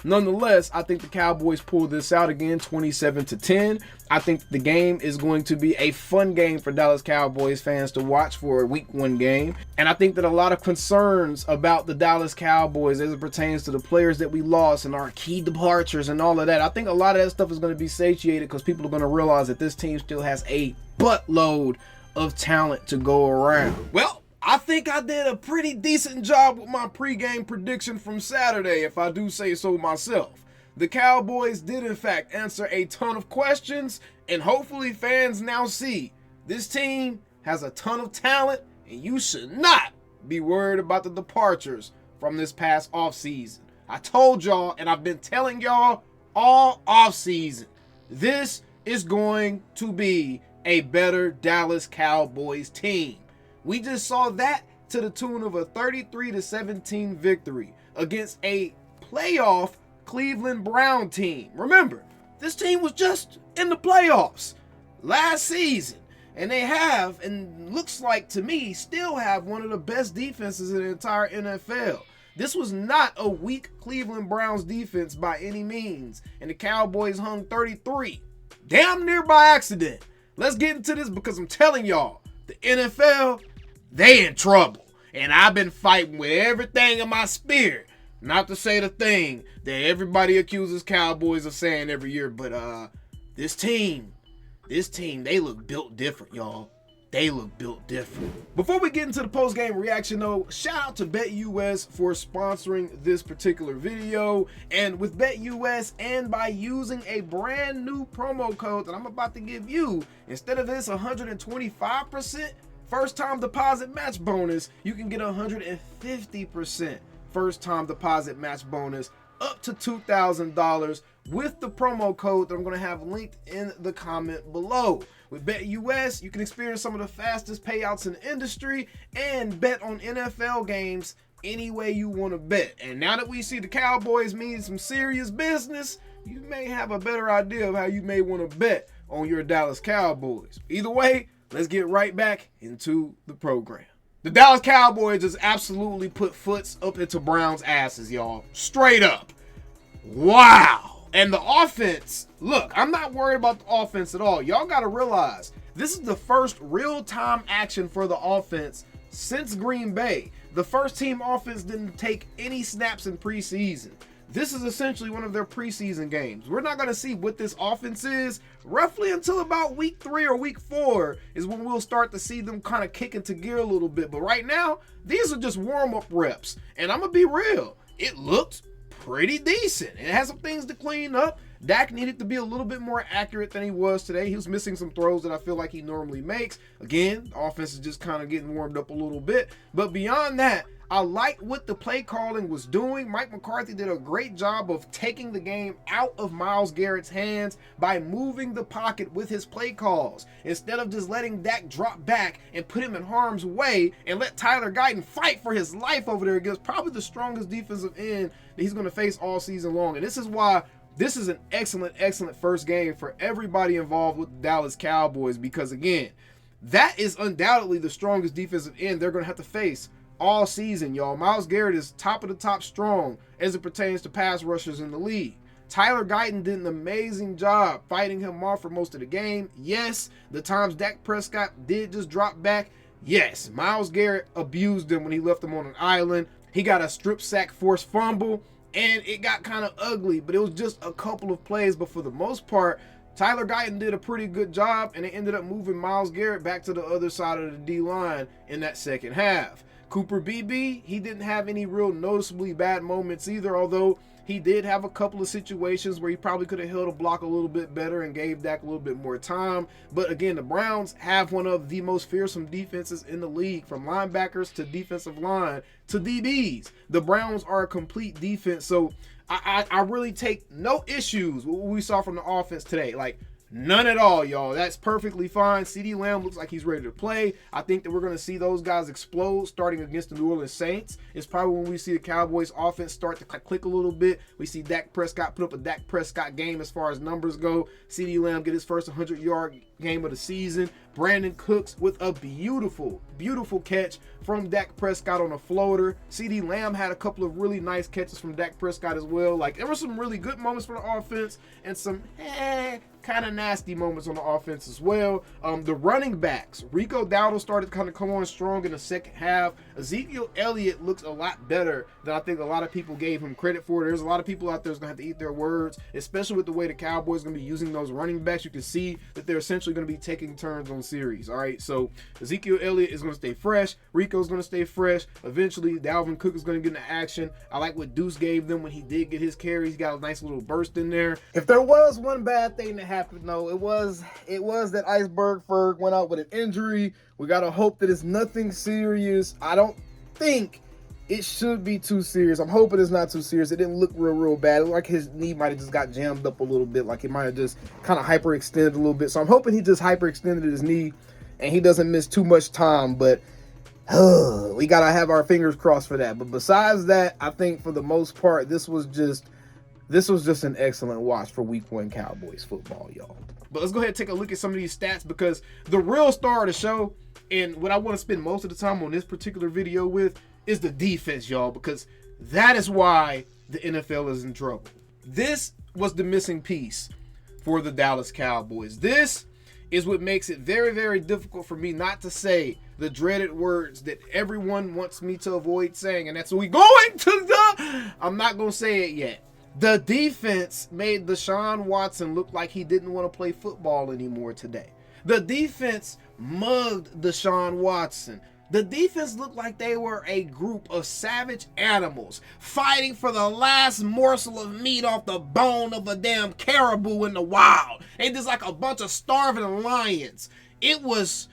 Nonetheless, I think the Cowboys pull this out again, 27-10. I think the game is going to be a fun game for Dallas Cowboys fans to watch for a week 1 game. And I think that a lot of concerns about the Dallas Cowboys as it pertains to the players that we lost and our key departures and all of that, I think a lot of that stuff is going to be satiated because people are going to realize that this team still has a buttload of talent to go around. Well, I think I did a pretty decent job with my pregame prediction from Saturday, if I do say so myself. The Cowboys did in fact answer a ton of questions, and hopefully fans now see this team has a ton of talent, and you should not be worried about the departures from this past offseason. I told y'all, and I've been telling y'all all offseason, this is going to be a better Dallas Cowboys team. We just saw that to the tune of a 33-17 victory against a playoff Cleveland Brown team. Remember, this team was just in the playoffs last season, and they have, and looks like to me, still have one of the best defenses in the entire NFL. This was not a weak Cleveland Browns defense by any means, and the Cowboys hung 33. Damn near by accident. Let's get into this because I'm telling y'all, the NFL, they in trouble. And I've been fighting with everything in my spirit not to say the thing that everybody accuses Cowboys of saying every year. But this team, they look built different, y'all. They look built different. Before we get into the post-game reaction though, shout out to BetUS for sponsoring this particular video. And with BetUS, and by using a brand new promo code that I'm about to give you, instead of this 125% first time deposit match bonus, you can get 150% first time deposit match bonus up to $2,000 with the promo code that I'm going to have linked in the comment below. With BetUS, you can experience some of the fastest payouts in the industry and bet on NFL games any way you want to bet. And now that we see the Cowboys mean some serious business, you may have a better idea of how you may want to bet on your Dallas Cowboys. Either way, let's get right back into the program. The Dallas Cowboys just absolutely put foots up into Browns' asses, y'all. Straight up. Wow. And the offense, look, I'm not worried about the offense at all. Y'all got to realize, this is the first real-time action for the offense since Green Bay. The first team offense didn't take any snaps in preseason. This is essentially one of their preseason games. We're not going to see what this offense is roughly until about week 3 or week 4 is when we'll start to see them kind of kick into gear a little bit. But right now, these are just warm-up reps. And I'm going to be real. It looked pretty decent. It has some things to clean up. Dak needed to be a little bit more accurate than he was today. He was missing some throws that I feel like he normally makes. Again, the offense is just kind of getting warmed up a little bit. But beyond that, I like what the play calling was doing. Mike McCarthy did a great job of taking the game out of Myles Garrett's hands by moving the pocket with his play calls. Instead of just letting Dak drop back and put him in harm's way and let Tyler Guyton fight for his life over there against probably the strongest defensive end that he's going to face all season long. And this is why this is an excellent first game for everybody involved with the Dallas Cowboys, because again, that is undoubtedly the strongest defensive end they're going to have to face all season, y'all. Myles Garrett is top of the top strong as it pertains to pass rushers in the league. Tyler Guyton did an amazing job fighting him off for most of the game. Yes, the times Dak Prescott did just drop back. Yes, Myles Garrett abused him when he left him on an island. He got a strip sack forced fumble, and it got kind of ugly, but it was just a couple of plays. But for the most part, Tyler Guyton did a pretty good job, and they ended up moving Myles Garrett back to the other side of the D-line in that second half. Cooper Beebe, he didn't have any real noticeably bad moments either, although he did have a couple of situations where he probably could have held a block a little bit better and gave Dak a little bit more time. But again, the Browns have one of the most fearsome defenses in the league, from linebackers to defensive line to DBs. The Browns are a complete defense, so I really take no issues with what we saw from the offense today. Like, none at all, y'all. That's perfectly fine. CeeDee Lamb looks like he's ready to play. I think that we're going to see those guys explode starting against the New Orleans Saints. It's probably when we see the Cowboys offense start to click a little bit. We see Dak Prescott put up a Dak Prescott game as far as numbers go. CeeDee Lamb get his first 100-yard game of the season. Brandon Cooks with a beautiful catch from Dak Prescott on a floater. CeeDee Lamb had a couple of really nice catches from Dak Prescott as well. Like, there were some really good moments for the offense and some kind of nasty moments on the offense as well. The running backs, Rico Dowdle started to kind of come on strong in the second half. Ezekiel Elliott looks a lot better than I think a lot of people gave him credit for. There's a lot of people out there who's going to have to eat their words, especially with the way the Cowboys are going to be using those running backs. You can see that they're essentially going to be taking turns on series. All right, so Ezekiel Elliott is going to stay fresh. Rico's going to stay fresh. Eventually, Dalvin Cook is going to get into action. I like what Deuce gave them when he did get his carries. He got a nice little burst in there. If there was one bad thing that happened, though, it was that Iceberg Ferg went out with an injury. We got to hope that it's nothing serious. I don't think it should be too serious. I'm hoping it's not too serious. It didn't look real bad. It looked like his knee might have just got jammed up a little bit, like it might have just kind of hyperextended a little bit. So I'm hoping he just hyperextended his knee and he doesn't miss too much time. But we got to have our fingers crossed for that. But besides that, I think for the most part, this was just an excellent watch for Week 1 Cowboys football, y'all. But let's go ahead and take a look at some of these stats, because the real star of the show, and what I want to spend most of the time on this particular video with, is the defense, y'all, because that is why the NFL is in trouble. This was the missing piece for the Dallas Cowboys. This is what makes it very difficult for me not to say the dreaded words that everyone wants me to avoid saying, and that's we going to the... I'm not going to say it yet. The defense made Deshaun Watson look like he didn't want to play football anymore today. The defense mugged Deshaun Watson. The defense looked like they were a group of savage animals fighting for the last morsel of meat off the bone of a damn caribou in the wild. They just like a bunch of starving lions. It was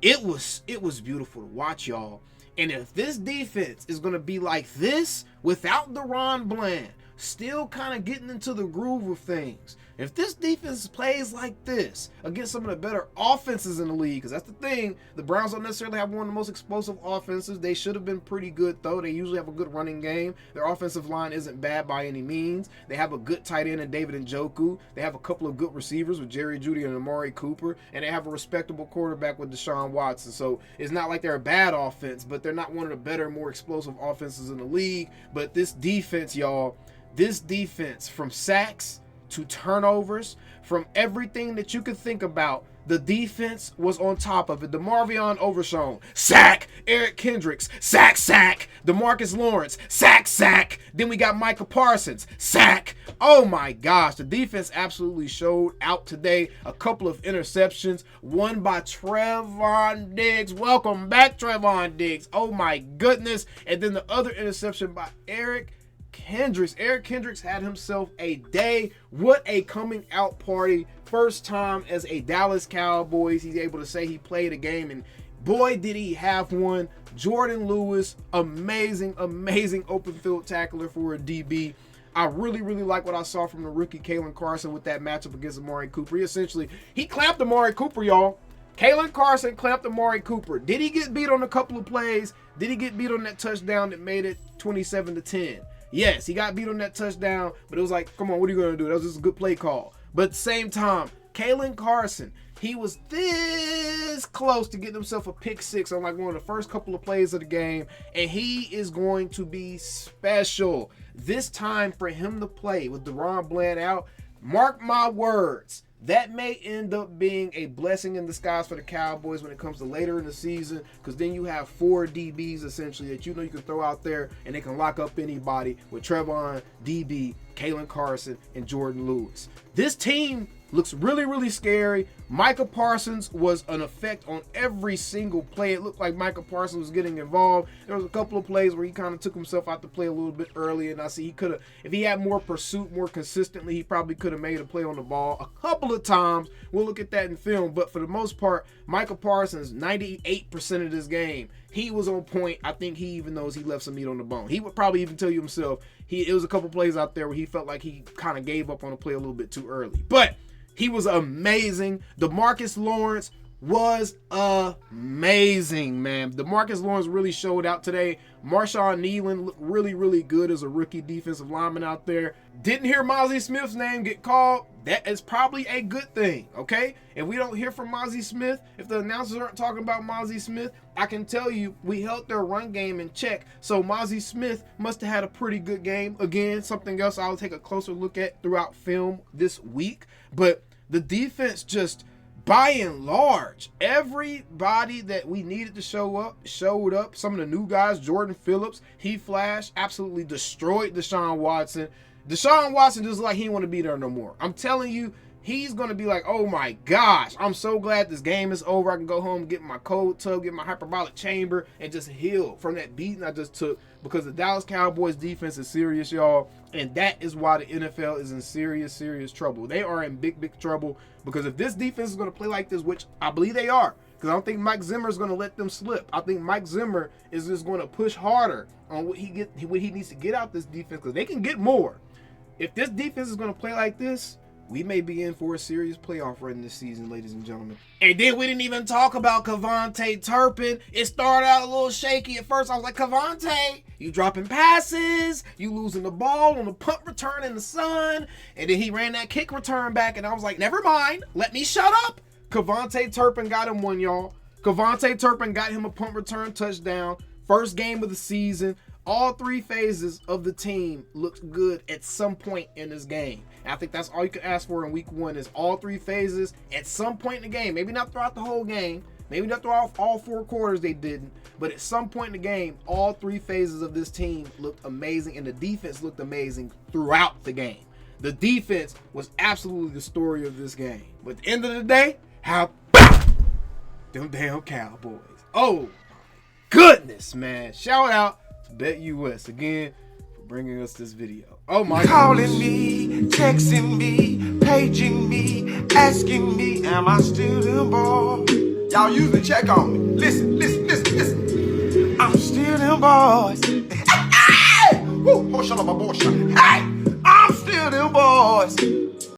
beautiful to watch, y'all. And if this defense is going to be like this without DaRon Bland, still kind of getting into the groove of things, if this defense plays like this against some of the better offenses in the league, because that's the thing, the Browns don't necessarily have one of the most explosive offenses. They should have been pretty good, though. They usually have a good running game. Their offensive line isn't bad by any means. They have a good tight end in David Njoku. They have a couple of good receivers with Jerry Jeudy and Amari Cooper, and they have a respectable quarterback with Deshaun Watson. So it's not like they're a bad offense, but they're not one of the better, more explosive offenses in the league. But this defense, y'all, this defense, from sacks to turnovers, from everything that you could think about, the defense was on top of it. DeMarvion Overshown, sack. Eric Kendricks, sack. DeMarcus Lawrence, sack. Then we got Micah Parsons, sack. Oh my gosh, the defense absolutely showed out today. A couple of interceptions, one by Trevon Diggs. Welcome back, Trevon Diggs. Oh my goodness. And then the other interception by Eric Kendricks. Eric Kendricks had himself a day. What a coming out party. First time as a Dallas Cowboys, he's able to say he played a game, and boy did he have one. Jordan Lewis, amazing open field tackler for a DB. I really like what I saw from the rookie Kalen Carson with that matchup against Amari Cooper. He clamped Amari Cooper, y'all. Kalen Carson clamped Amari Cooper. Did he get beat on a couple of plays? Did he get beat on that touchdown that made it 27-10? Yes, he got beat on that touchdown, but it was like, come on, what are you going to do? That was just a good play call. But at the same time, Kalen Carson, he was this close to getting himself a pick six on like one of the first couple of plays of the game, and he is going to be special. This time for him to play with DaRon Bland out, mark my words, that may end up being a blessing in disguise for the Cowboys when it comes to later in the season, because then you have 4 DBs essentially that you know you can throw out there and they can lock up anybody with Trevon, DB, Kalen Carson, and Jordan Lewis. This team looks really scary. Micah Parsons was an effect on every single play. It looked like Micah Parsons was getting involved. There was a couple of plays where he kind of took himself out to play a little bit early, and I see he could have, if he had more pursuit more consistently, he probably could have made a play on the ball a couple of times. We'll look at that in film, but for the most part, Micah Parsons, 98% of this game, he was on point. I think he even knows he left some meat on the bone. He would probably even tell you himself, it was a couple plays out there where he felt like he kind of gave up on a play a little bit too early. But he was amazing. DeMarcus Lawrence, was amazing, man. DeMarcus Lawrence really showed out today. Marshawn Kneeland looked really, really good as a rookie defensive lineman out there. Didn't hear Mozzie Smith's name get called. That is probably a good thing, okay? If we don't hear from Mozzie Smith, if the announcers aren't talking about Mozzie Smith, I can tell you we held their run game in check. So Mozzie Smith must have had a pretty good game. Again, something else I'll take a closer look at throughout film this week. But the defense just, by and large, everybody that we needed to show up showed up. Some of the new guys, Jordan Phillips, he flashed, absolutely destroyed Deshaun Watson. Deshaun Watson just like he didn't want to be there no more. I'm telling you, he's going to be like, oh my gosh, I'm so glad this game is over. I can go home, get my cold tub, get my hyperbolic chamber, and just heal from that beating I just took, because the Dallas Cowboys defense is serious, y'all. And that is why the NFL is in serious, serious trouble. They are in big, big trouble, because if this defense is going to play like this, which I believe they are, because I don't think Mike Zimmer is going to let them slip. I think Mike Zimmer is just going to push harder on what he needs to get out this defense, because they can get more. If this defense is going to play like this, we may be in for a serious playoff run this season, ladies and gentlemen. And then we didn't even talk about Kevontae Turpin. It started out a little shaky at first. I was like, Kevontae, you dropping passes, you losing the ball on the punt return in the sun. And then he ran that kick return back, and I was like, never mind, let me shut up. Kevontae Turpin got him one, y'all. Kevontae Turpin got him a punt return touchdown. First game of the season. All three phases of the team looked good at some point in this game. And I think that's all you can ask for in week one, is all three phases at some point in the game. Maybe not throughout the whole game. Maybe not throughout all four quarters they didn't. But at some point in the game, all three phases of this team looked amazing, and the defense looked amazing throughout the game. The defense was absolutely the story of this game. But at the end of the day, how about them damn Cowboys? Oh, my goodness, man. Shout out Bet US again for bringing us this video. Oh my God. Calling me, texting me, paging me, asking me, am I still them boys? Y'all usually check on me. Listen. I'm still them boys. Hey! Woo! Oh, shut up, my boy. Hey! I'm still them boys.